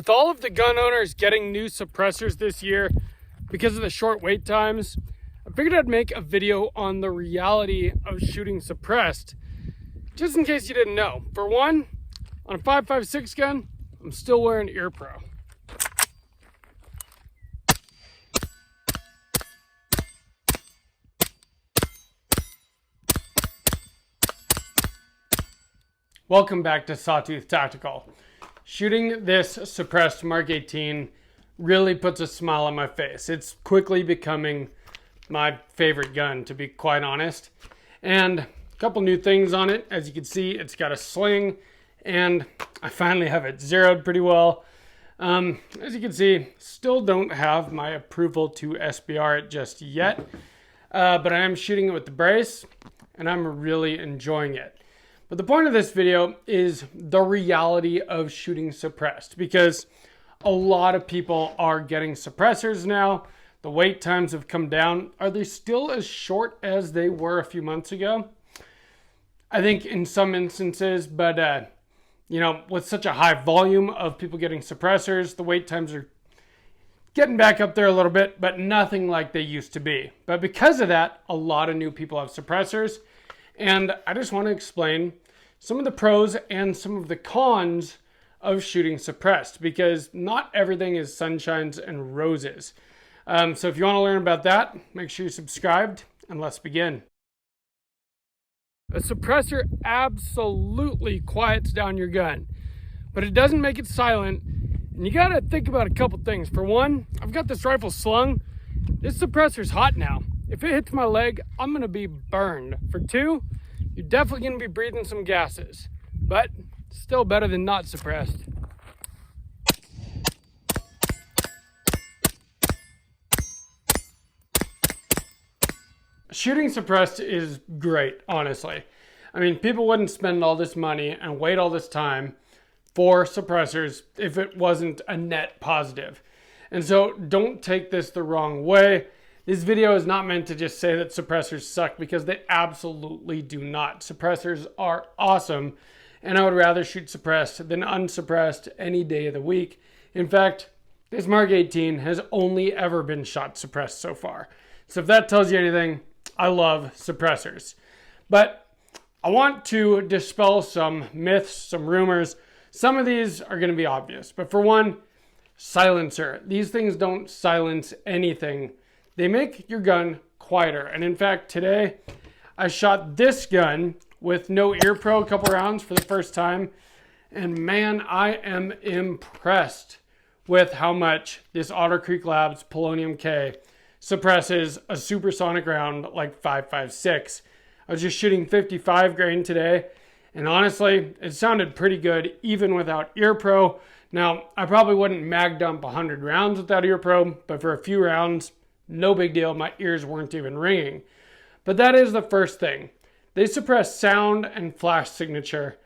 With all of the gun owners getting new suppressors this year because of the short wait times, I figured I'd make a video on the reality of shooting suppressed, just in case you didn't know. For one, on a 5.56 gun, I'm still wearing Ear Pro. Welcome back to Sawtooth Tactical. Shooting this suppressed Mark 18 really puts a smile on my face. It's quickly becoming my favorite gun, to be quite honest. And a couple new things on it. As you can see, it's got a sling, and I finally have it zeroed pretty well. As you can see, still don't have my approval to SBR it just yet, but I am shooting it with the brace, and I'm really enjoying it. But the point of this video is the reality of shooting suppressed, because a lot of people are getting suppressors now. The wait times have come down. Are they still as short as they were a few months ago? I think in some instances, but with such a high volume of people getting suppressors, the wait times are getting back up there a little bit, but nothing like they used to be. But because of that, a lot of new people have suppressors. And I just want to explain some of the pros and some of the cons of shooting suppressed, because not everything is sunshines and roses. So if you want to learn about that, make sure you're subscribed, and let's begin. A suppressor absolutely quiets down your gun, but it doesn't make it silent. And you got to think about a couple things. For one, I've got this rifle slung. This suppressor's hot now. If it hits my leg, I'm going to be burned. For two, you're definitely going to be breathing some gases, but still better than not suppressed. Shooting suppressed is great, honestly. I mean, people wouldn't spend all this money and wait all this time for suppressors if it wasn't a net positive. And so don't take this the wrong way. This video is not meant to just say that suppressors suck, because they absolutely do not. Suppressors are awesome, and I would rather shoot suppressed than unsuppressed any day of the week. In fact, this Mark 18 has only ever been shot suppressed so far. So if that tells you anything, I love suppressors. But I want to dispel some myths, some rumors. Some of these are going to be obvious. But for one, silencer. These things don't silence anything. They make your gun quieter. And in fact, today I shot this gun with no Ear Pro a couple rounds for the first time. And man, I am impressed with how much this Otter Creek Labs Polonium K suppresses a supersonic round like 5.56. I was just shooting 55 grain today, and honestly, it sounded pretty good even without Ear Pro. Now, I probably wouldn't mag dump 100 rounds without Ear Pro, but for a few rounds, no big deal. My ears weren't even ringing. But that is the first thing. They suppress sound and flash signature.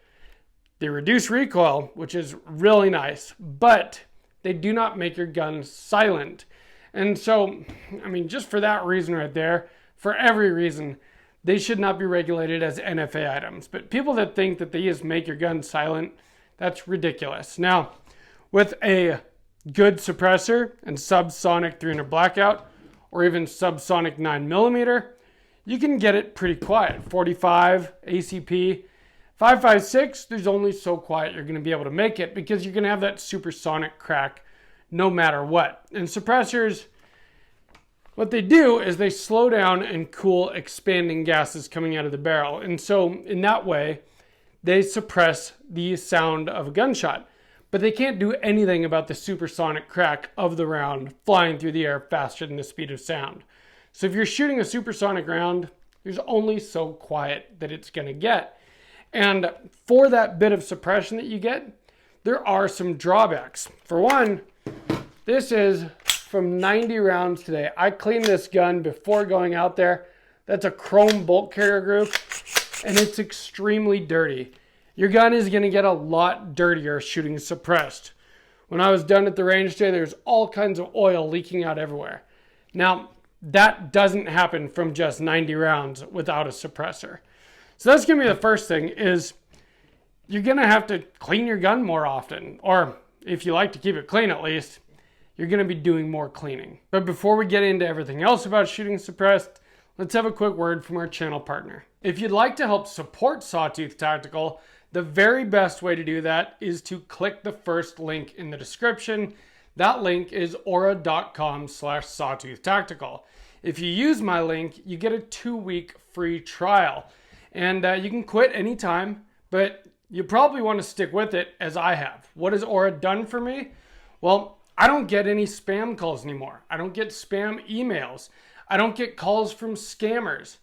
They reduce recoil, which is really nice, but they do not make your gun silent. And so, I mean, just for that reason right there, for every reason, they should not be regulated as NFA items. But people that think that they just make your gun silent, that's ridiculous. Now, with a good suppressor and subsonic 300 blackout, or even subsonic 9mm, you can get it pretty quiet. 45 ACP, 5.56, there's only so quiet you're going to be able to make it, because you're going to have that supersonic crack no matter what. And suppressors, what they do is they slow down and cool expanding gases coming out of the barrel. And so in that way, they suppress the sound of a gunshot. But they can't do anything about the supersonic crack of the round flying through the air faster than the speed of sound. So if you're shooting a supersonic round, there's only so quiet that it's going to get. And for that bit of suppression that you get, there are some drawbacks. For one, this is from 90 rounds today. I cleaned this gun before going out there. That's a chrome bolt carrier group, and it's extremely dirty. Your gun is going to get a lot dirtier shooting suppressed. When I was done at the range today, there's all kinds of oil leaking out everywhere. Now, that doesn't happen from just 90 rounds without a suppressor. So that's going to be the first thing, is you're going to have to clean your gun more often. Or if you like to keep it clean at least, you're going to be doing more cleaning. But before we get into everything else about shooting suppressed, let's have a quick word from our channel partner. If you'd like to help support Sawtooth Tactical, the very best way to do that is to click the first link in the description. That link is aura.com/sawtooth-tactical. If you use my link, you get a 2-week free trial. And you can quit anytime, but you probably want to stick with it as I have. What has Aura done for me? Well, I don't get any spam calls anymore. I don't get spam emails. I don't get calls from scammers.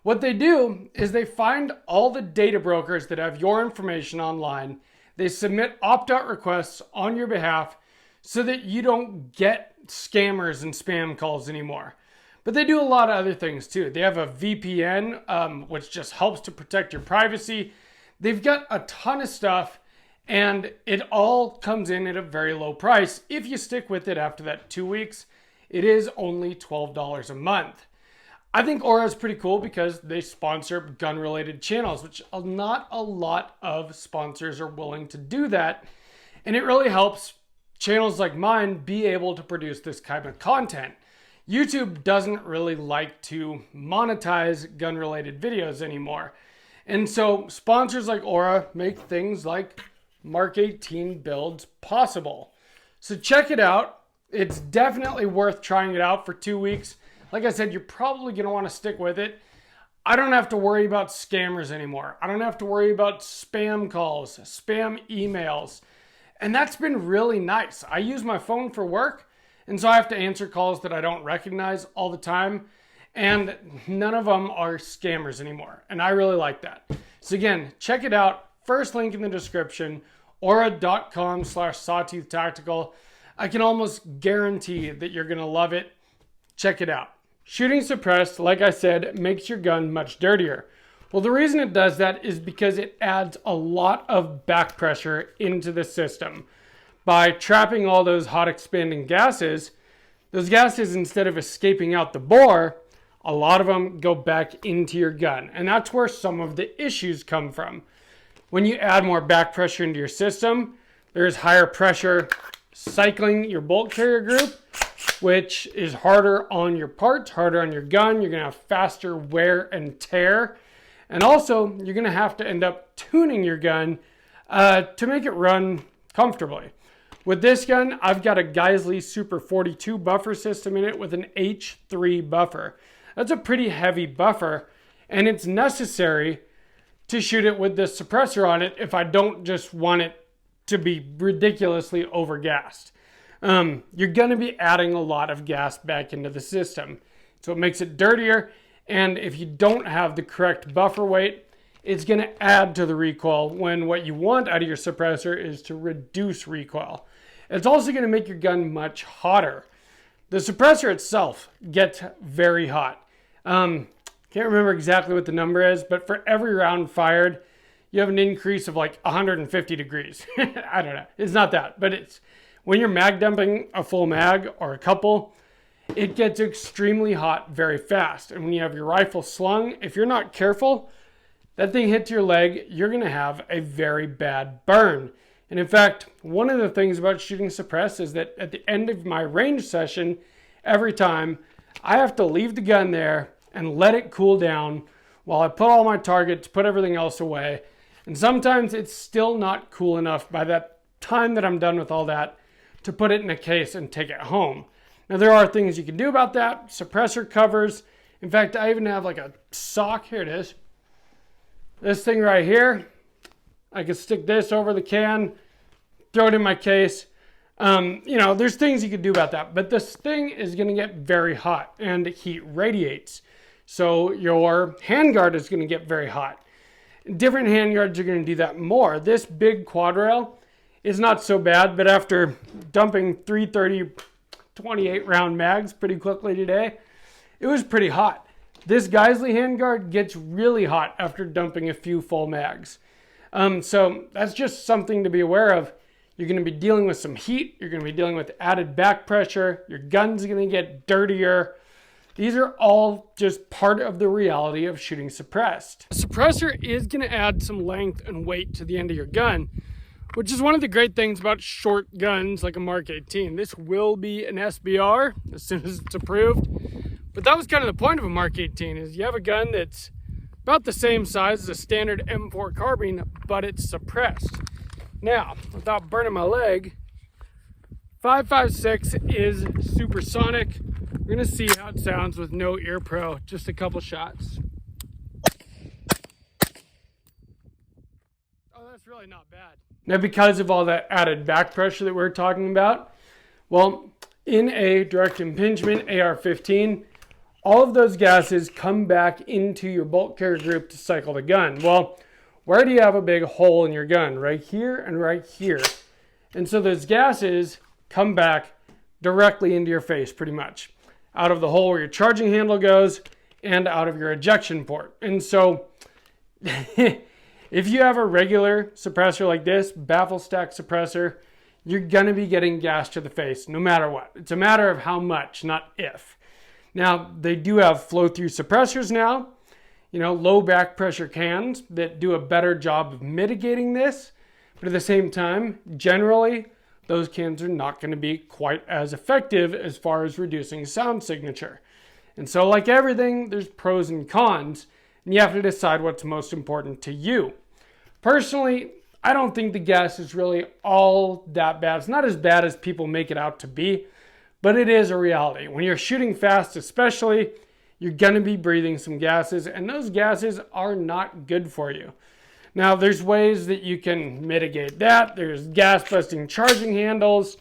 What they do is they find all the data brokers that have your information online. They submit opt-out requests on your behalf so that you don't get scammers and spam calls anymore. But they do a lot of other things too. They have a VPN, which just helps to protect your privacy. They've got a ton of stuff, and it all comes in at a very low price. If you stick with it after that 2 weeks, it is only $12 a month. I think Aura is pretty cool because they sponsor gun-related channels, which not a lot of sponsors are willing to do that. And it really helps channels like mine be able to produce this kind of content. YouTube doesn't really like to monetize gun-related videos anymore. And so sponsors like Aura make things like Mark 18 builds possible. So check it out. It's definitely worth trying it out for 2 weeks. Like I said, you're probably going to want to stick with it. I don't have to worry about scammers anymore. I don't have to worry about spam calls, spam emails. And that's been really nice. I use my phone for work, and so I have to answer calls that I don't recognize all the time. And none of them are scammers anymore. And I really like that. So again, check it out. First link in the description, aura.com/sawtooth-tactical. I can almost guarantee that you're going to love it. Check it out. Shooting suppressed, like I said, makes your gun much dirtier. Well, the reason it does that is because it adds a lot of back pressure into the system. By trapping all those hot expanding gases, those gases, instead of escaping out the bore, a lot of them go back into your gun. And that's where some of the issues come from. When you add more back pressure into your system, there's higher pressure cycling your bolt carrier group, which is harder on your parts, harder on your gun. You're going to have faster wear and tear. And also, you're going to have to end up tuning your gun to make it run comfortably. With this gun, I've got a Geisley Super 42 buffer system in it with an H3 buffer. That's a pretty heavy buffer, and it's necessary to shoot it with this suppressor on it if I don't just want it to be ridiculously overgassed. You're going to be adding a lot of gas back into the system, so it makes it dirtier. And if you don't have the correct buffer weight, it's going to add to the recoil when what you want out of your suppressor is to reduce recoil. It's also going to make your gun much hotter. The suppressor itself gets very hot. Can't remember exactly what the number is, but for every round fired, you have an increase of like 150 degrees. I don't know. It's not that, but it's when you're mag dumping a full mag or a couple, it gets extremely hot very fast. And when you have your rifle slung, if you're not careful, that thing hits your leg, you're going to have a very bad burn. And in fact, one of the things about shooting suppressed is that at the end of my range session, every time, I have to leave the gun there and let it cool down while I put all my targets, put everything else away. And sometimes it's still not cool enough by that time that I'm done with all that to put it in a case and take it home. Now, there are things you can do about that. Suppressor covers. In fact, I even have like a sock. Here it is. This thing right here. I can stick this over the can, throw it in my case. There's things you can do about that. But this thing is going to get very hot and heat radiates. So your handguard is going to get very hot. Different handguards are going to do that more. This big quad rail is not so bad, but after dumping 330 28 round mags pretty quickly today, it was pretty hot. This Geisley handguard gets really hot after dumping a few full mags. So that's just something to be aware of. You're going to be dealing with some heat. You're going to be dealing with added back pressure. Your gun's going to get dirtier. These are all just part of the reality of shooting suppressed. A suppressor is going to add some length and weight to the end of your gun, which is one of the great things about short guns like a Mark 18. This will be an SBR as soon as it's approved. But that was kind of the point of a Mark 18, is you have a gun that's about the same size as a standard M4 carbine, but it's suppressed. Now, without burning my leg, 5.56 is supersonic. We're gonna see how it sounds with no ear pro, just a couple shots. Oh, that's really not bad. Now, because of all that added back pressure that we're talking about, well, in a direct impingement AR-15, all of those gases come back into your bolt carrier group to cycle the gun. Well, where do you have a big hole in your gun? Right here and right here. And so those gases come back directly into your face, pretty much. Out of the hole where your charging handle goes and out of your ejection port. And so if you have a regular suppressor like this, baffle stack suppressor, you're gonna be getting gas to the face no matter what. It's a matter of how much, not if. Now, they do have flow-through suppressors now, low back pressure cans that do a better job of mitigating this. But at the same time, generally, those cans are not going to be quite as effective as far as reducing sound signature. And so, like everything, there's pros and cons, and you have to decide what's most important to you. Personally, I don't think the gas is really all that bad. It's not as bad as people make it out to be. But it is a reality. When you're shooting fast especially, you're going to be breathing some gases, and those gases are not good for you. Now, there's ways that you can mitigate that. There's gas-busting charging handles.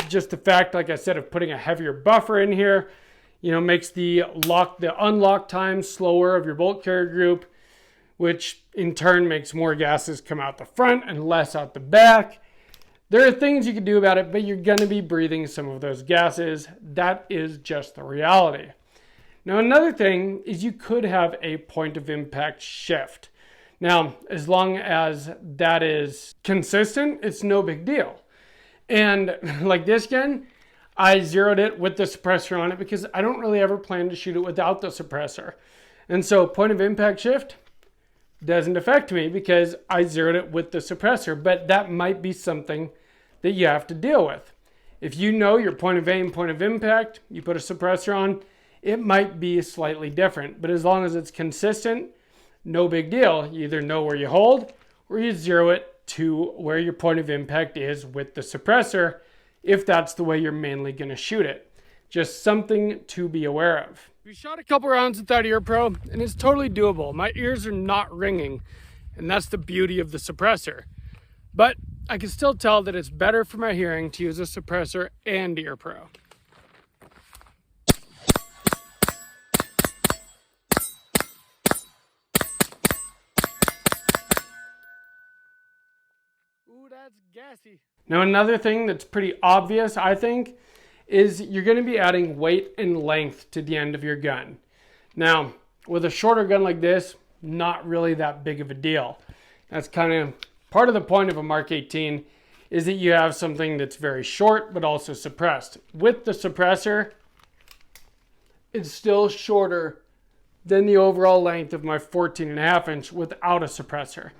Just the fact, like I said, of putting a heavier buffer in here, makes the unlock time slower of your bolt carrier group, which in turn makes more gases come out the front and less out the back. There are things you can do about it, but you're going to be breathing some of those gases. That is just the reality. Now, another thing is you could have a point of impact shift. Now, as long as that is consistent, it's no big deal. And like this gun, I zeroed it with the suppressor on it because I don't really ever plan to shoot it without the suppressor. And so point of impact shift doesn't affect me because I zeroed it with the suppressor, but that might be something that you have to deal with. If you know your point of aim, point of impact, you put a suppressor on, it might be slightly different, but as long as it's consistent, no big deal. You either know where you hold or you zero it to where your point of impact is with the suppressor, if that's the way you're mainly gonna shoot it. Just something to be aware of. We shot a couple rounds without ear pro, and it's totally doable. My ears are not ringing, and that's the beauty of the suppressor. But I can still tell that it's better for my hearing to use a suppressor and ear pro. Ooh, that's gassy. Now, another thing that's pretty obvious, I think, is you're going to be adding weight and length to the end of your gun. Now, with a shorter gun like this, not really that big of a deal. That's kind of part of the point of a Mark 18, is that you have something that's very short but also suppressed. With the suppressor, it's still shorter than the overall length of my 14.5 inch without a suppressor.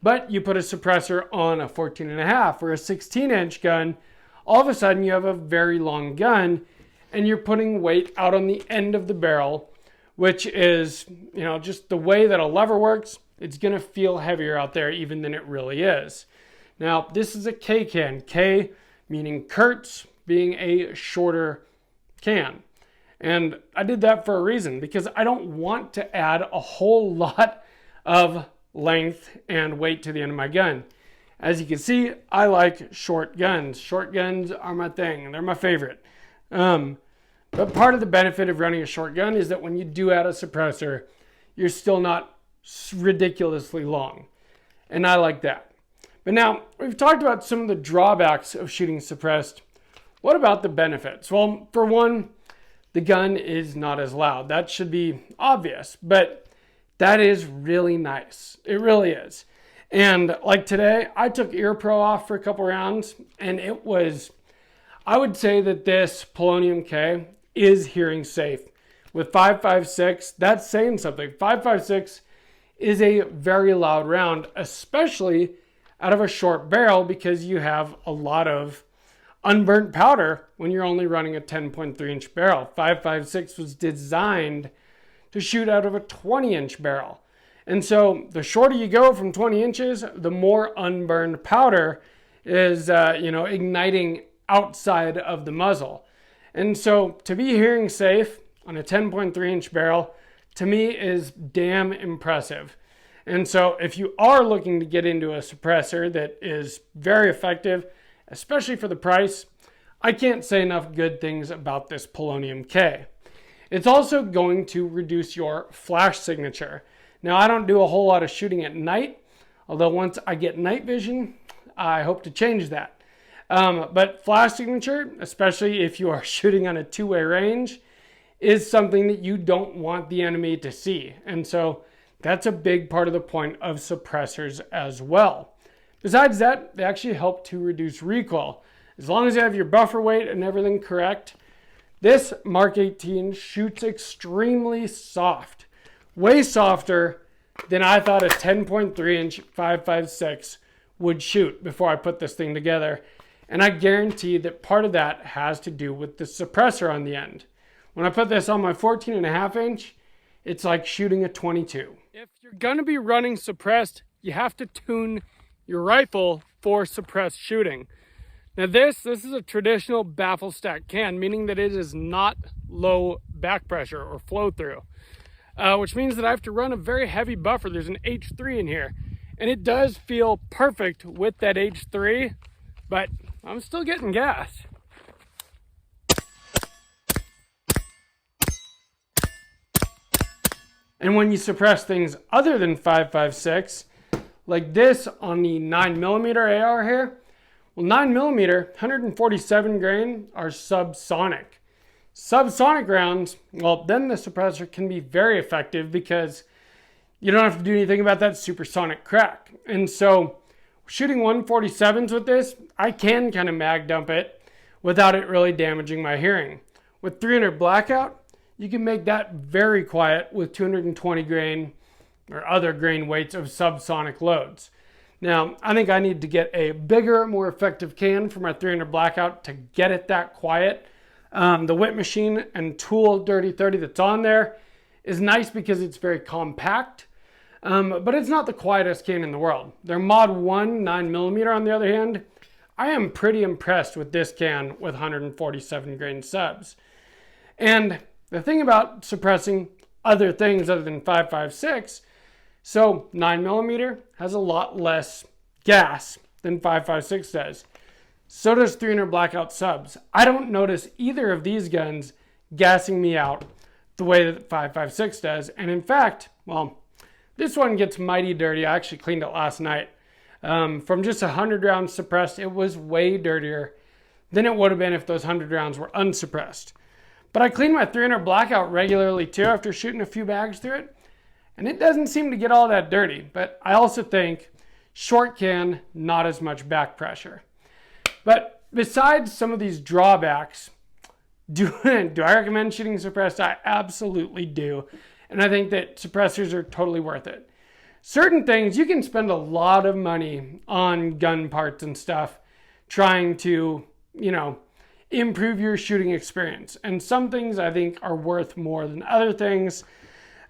But you put a suppressor on a 14.5 or a 16 inch gun, all of a sudden you have a very long gun and you're putting weight out on the end of the barrel, which is, just the way that a lever works. It's going to feel heavier out there even than it really is. Now, this is a K can. K meaning Kurtz, being a shorter can. And I did that for a reason, because I don't want to add a whole lot of length and weight to the end of my gun. As you can see, I like short guns. Short guns are my thing. They're my favorite. But part of the benefit of running a short gun is that when you do add a suppressor, you're still not ridiculously long. And I like that. But now, we've talked about some of the drawbacks of shooting suppressed. What about the benefits? Well, for one, the gun is not as loud. That should be obvious, but that is really nice. It really is. And like today, I took ear pro off for a couple rounds, and I would say that this Polonium K is hearing safe. With 5.56, that's saying something. 5.56 is a very loud round, especially out of a short barrel because you have a lot of unburnt powder when you're only running a 10.3-inch barrel. 5.56 was designed to shoot out of a 20-inch barrel. And so the shorter you go from 20 inches, the more unburned powder is igniting outside of the muzzle. And so to be hearing safe on a 10.3-inch barrel, to me, is damn impressive. And so if you are looking to get into a suppressor that is very effective, especially for the price, I can't say enough good things about this Polonium K. It's also going to reduce your flash signature. Now, I don't do a whole lot of shooting at night, although once I get night vision, I hope to change that. But flash signature, especially if you are shooting on a two-way range, is something that you don't want the enemy to see. And so that's a big part of the point of suppressors as well. Besides that, they actually help to reduce recoil. As long as you have your buffer weight and everything correct, this Mark 18 shoots extremely soft. Way softer than I thought a 10.3-inch 5.56 would shoot before I put this thing together. And I guarantee that part of that has to do with the suppressor on the end. When I put this on my 14.5-inch, it's like shooting a 22. If you're gonna be running suppressed, you have to tune your rifle for suppressed shooting. Now this is a traditional baffle stack can, meaning that it is not low back pressure or flow through, which means that I have to run a very heavy buffer. There's an H3 in here, and it does feel perfect with that H3, but I'm still getting gas. And when you suppress things other than 5.56, like this on the 9mm AR here, well, 9mm, 147 grain are subsonic. Subsonic rounds, well, then the suppressor can be very effective because you don't have to do anything about that supersonic crack. And so shooting 147s with this, I can kind of mag dump it without it really damaging my hearing. With 300 blackout, you can make that very quiet with 220 grain or other grain weights of subsonic loads. Now, I think I need to get a bigger, more effective can for my 300 blackout to get it that quiet. The Whip Machine and Tool Dirty 30 that's on there is nice because it's very compact, but it's not the quietest can in the world. Their Mod 1 9mm, on the other hand, I am pretty impressed with this can with 147 grain subs. And the thing about suppressing other things other than 5.56, so 9mm has a lot less gas than 5.56 does. So does 300 blackout subs. I don't notice either of these guns gassing me out the way that 5.56 does. And in fact, well, this one gets mighty dirty. I actually cleaned it last night. From just 100 rounds suppressed, it was way dirtier than it would have been if those 100 rounds were unsuppressed. But I clean my 300 blackout regularly too after shooting a few bags through it, and it doesn't seem to get all that dirty. But I also think short can, not as much back pressure. But besides some of these drawbacks, do I recommend shooting suppressed? I absolutely do. And I think that suppressors are totally worth it. Certain things, you can spend a lot of money on gun parts and stuff trying to, improve your shooting experience. And some things I think are worth more than other things.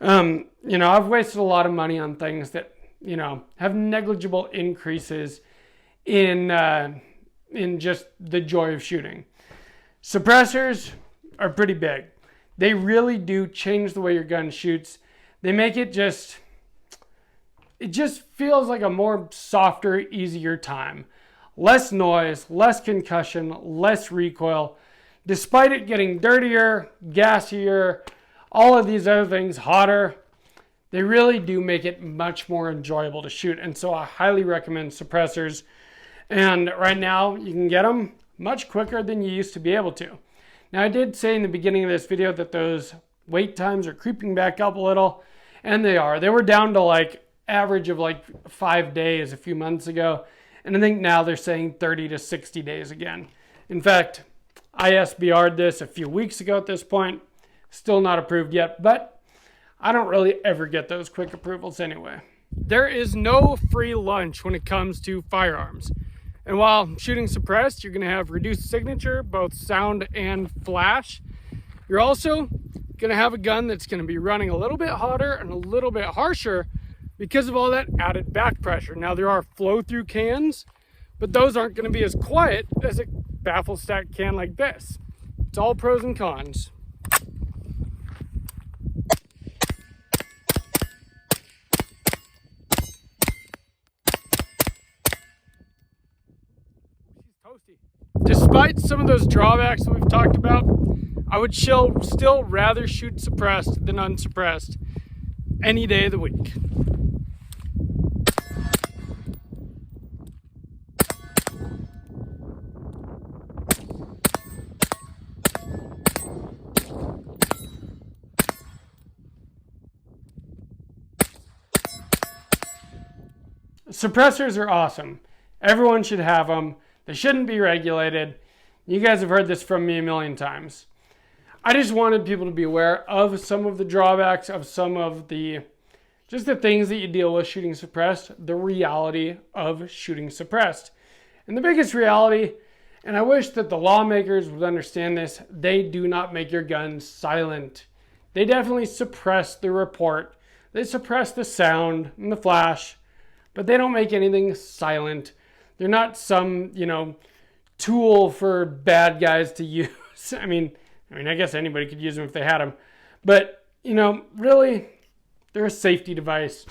I've wasted a lot of money on things that, have negligible increases in just the joy of shooting. Suppressors are pretty big. They really do change the way your gun shoots. They make it just feels like a more softer, easier time. Less noise, less concussion, less recoil. Despite it getting dirtier, gassier, all of these other things, hotter, they really do make it much more enjoyable to shoot. And so I highly recommend suppressors. And right now you can get them much quicker than you used to be able to. Now I did say in the beginning of this video that those wait times are creeping back up a little, and they are. They were down to average of 5 days a few months ago. And I think now they're saying 30 to 60 days again. In fact, I SBR'd this a few weeks ago at this point. Still not approved yet, but I don't really ever get those quick approvals anyway. There is no free lunch when it comes to firearms. And while shooting suppressed, you're gonna have reduced signature, both sound and flash. You're also gonna have a gun that's gonna be running a little bit hotter and a little bit harsher because of all that added back pressure. Now there are flow-through cans, but those aren't gonna be as quiet as a baffle stack can like this. It's all pros and cons. Despite some of those drawbacks that we've talked about, I would still rather shoot suppressed than unsuppressed any day of the week. Suppressors are awesome. Everyone should have them. They shouldn't be regulated. You guys have heard this from me a million times. I just wanted people to be aware of some of the drawbacks, of some of the things that you deal with shooting suppressed, the reality of shooting suppressed. And the biggest reality, and I wish that the lawmakers would understand this, they do not make your guns silent. They definitely suppress the report. They suppress the sound and the flash, but they don't make anything silent. They're not some, tool for bad guys to use. I mean, I guess anybody could use them if they had them. But, really, they're a safety device.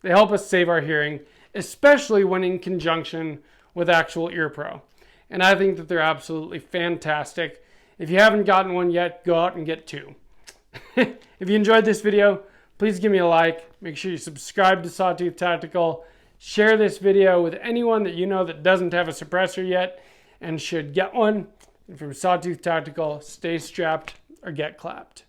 They help us save our hearing, especially when in conjunction with actual ear pro. And I think that they're absolutely fantastic. If you haven't gotten one yet, go out and get two. If you enjoyed this video, please give me a like. Make sure you subscribe to Sawtooth Tactical. Share this video with anyone that you know that doesn't have a suppressor yet and should get one. And from Sawtooth Tactical, stay strapped or get clapped.